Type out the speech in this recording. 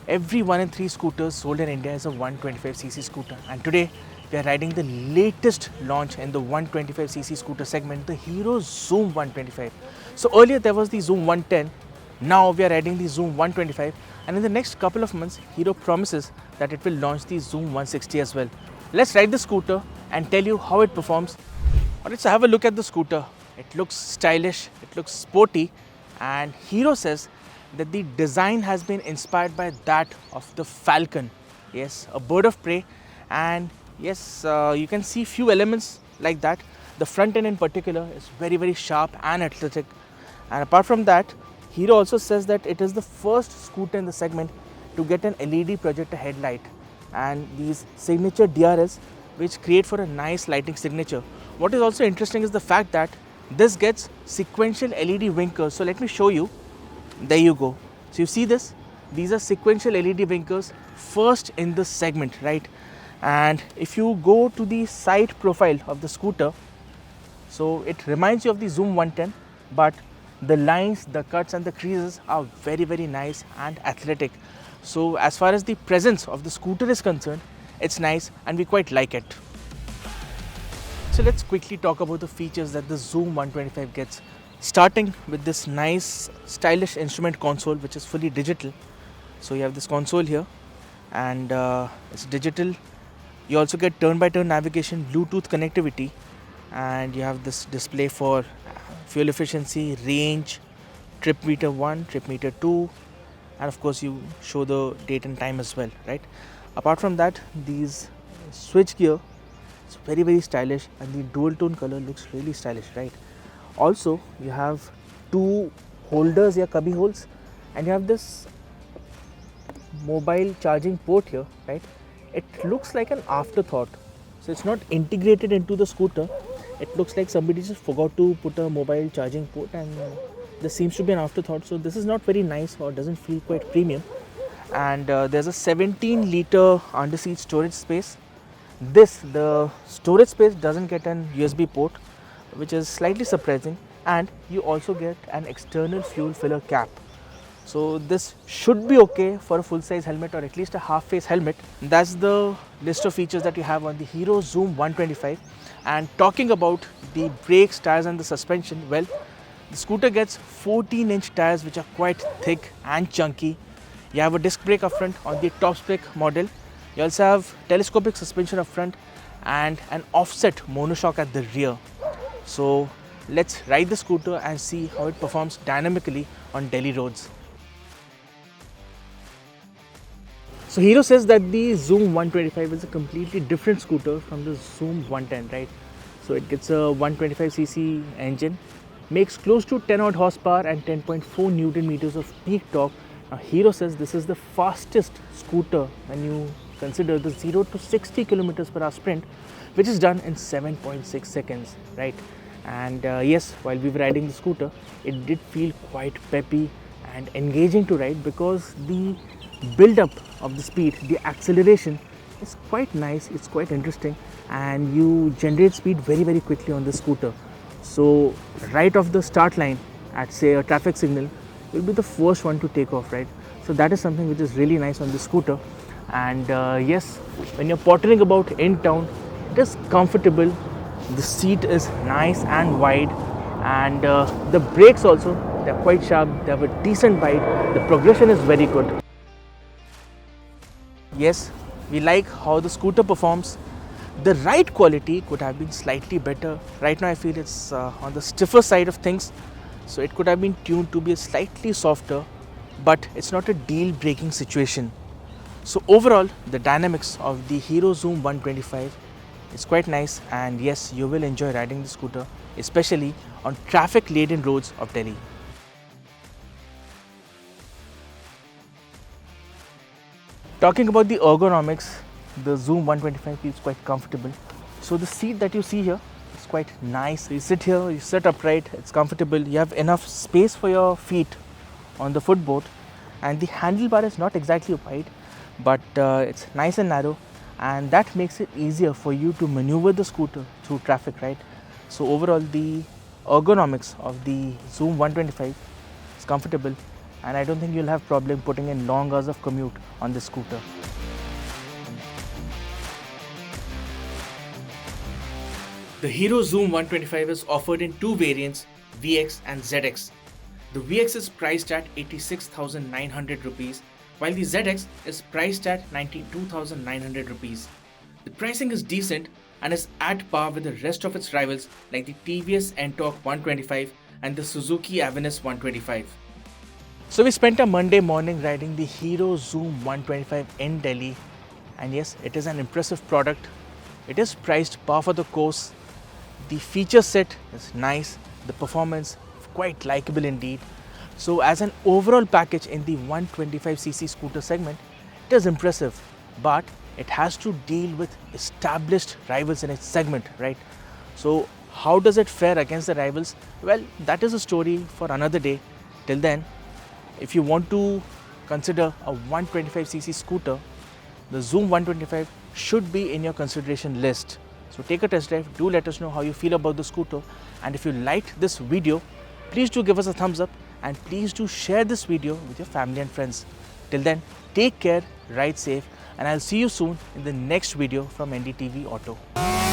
Every 1 in 3 scooters sold in India is a 125cc scooter, and today we are riding the latest launch in the 125cc scooter segment, the Hero Xoom 125. So earlier there was the Xoom 110, now we are riding the Xoom 125, and in the next couple of months Hero promises that it will launch the Xoom 160 as well. Let's ride the scooter and tell you how it performs. Let's have a look at the scooter. It looks stylish, it looks sporty, and Hero says that the design has been inspired by that of the falcon. Yes, a bird of prey, and yes, you can see few elements like that. The front end in particular is very sharp and athletic, and apart from that, Hero also says that it is the first scooter in the segment to get an LED projector headlight and these signature DRS which create for a nice lighting signature. What is also interesting is the fact that this gets sequential LED winkers. So let me show you. There you go. So you see this? These are sequential LED winkers, first in the segment, right? And if you go to the side profile of the scooter, so it reminds you of the Xoom 110, but the lines, the cuts and the creases are very nice and athletic. So as far as the presence of the scooter is concerned, it's nice and we quite like it. So let's quickly talk about the features that the Xoom 125 gets. Starting with this nice stylish instrument console which is fully digital. So you have this console here and it's digital. You also get turn-by-turn navigation, Bluetooth connectivity, and you have this display for fuel efficiency, range, trip meter 1, trip meter 2, and of course you show the date and time as well, right? Apart from that, these switch gear, it's very stylish, and the dual tone color looks really stylish, right? Also, you have two holders here, cubby holes, and you have this mobile charging port here, right? It looks like an afterthought. So it's not integrated into the scooter. It looks like somebody just forgot to put a mobile charging port, and this seems to be an afterthought. So this is not very nice or doesn't feel quite premium. And there's a 17-liter under-seat storage space. The storage space doesn't get an USB port, which is slightly surprising, and you also get an external fuel filler cap. So this should be okay for a full-size helmet or at least a half-face helmet. That's the list of features that you have on the Hero Xoom 125. And talking about the brakes, tires and the suspension, well, the scooter gets 14-inch tires which are quite thick and chunky. You have a disc brake up front on the top spec model. You also have telescopic suspension up front and an offset monoshock at the rear. So let's ride the scooter and see how it performs dynamically on Delhi roads. So Hero says that the Xoom 125 is a completely different scooter from the Xoom 110, right? So it gets a 125cc engine, makes close to 10 odd horsepower and 10.4 Newton meters of peak torque. Now Hero says this is the fastest scooter when you consider the 0 to 60 kilometers per hour sprint, which is done in 7.6 seconds, right? And yes, while we were riding the scooter, it did feel quite peppy and engaging to ride because the build up of the speed, the acceleration is quite nice, it's quite interesting, and you generate speed very quickly on the scooter. So right off the start line at say a traffic signal, you'll be the first one to take off, right? So that is something which is really nice on the scooter. And yes, when you're pottering about in town, it is comfortable. The seat is nice and wide, and the brakes also, they're quite sharp, they have a decent bite, the progression is very good. Yes, we like how the scooter performs. The ride quality could have been slightly better. Right now I feel it's on the stiffer side of things, so it could have been tuned to be slightly softer, but it's not a deal breaking situation. So overall, the dynamics of the Hero Xoom 125 is quite nice, and yes, you will enjoy riding the scooter, especially on traffic laden roads of Delhi. Talking about the ergonomics, the Xoom 125 feels quite comfortable. So the seat that you see here is quite nice. You sit here, you sit upright, it's comfortable. You have enough space for your feet on the footboard, and the handlebar is not exactly wide, but it's nice and narrow, and that makes it easier for you to maneuver the scooter through traffic, right? So overall, the ergonomics of the Xoom 125 is comfortable, and I don't think you'll have problem putting in long hours of commute on this scooter. The Hero Xoom 125 is offered in two variants, VX and ZX. The VX is priced at 86,900 rupees, while the ZX is priced at 92,900 rupees. The pricing is decent and is at par with the rest of its rivals like the TVS Ntorq 125 and the Suzuki Avensis 125. So we spent a Monday morning riding the Hero Xoom 125 in Delhi, and yes, it is an impressive product. It is priced par for the course. The feature set is nice, the performance quite likable indeed. So as an overall package in the 125cc scooter segment, it is impressive, but it has to deal with established rivals in its segment, right? So how does it fare against the rivals? Well, that is a story for another day. Till then, if you want to consider a 125cc scooter, the Xoom 125 should be in your consideration list. So take a test drive, do let us know how you feel about the scooter, and if you liked this video, please do give us a thumbs up and please do share this video with your family and friends. Till then, take care, ride safe, and I'll see you soon in the next video from NDTV Auto.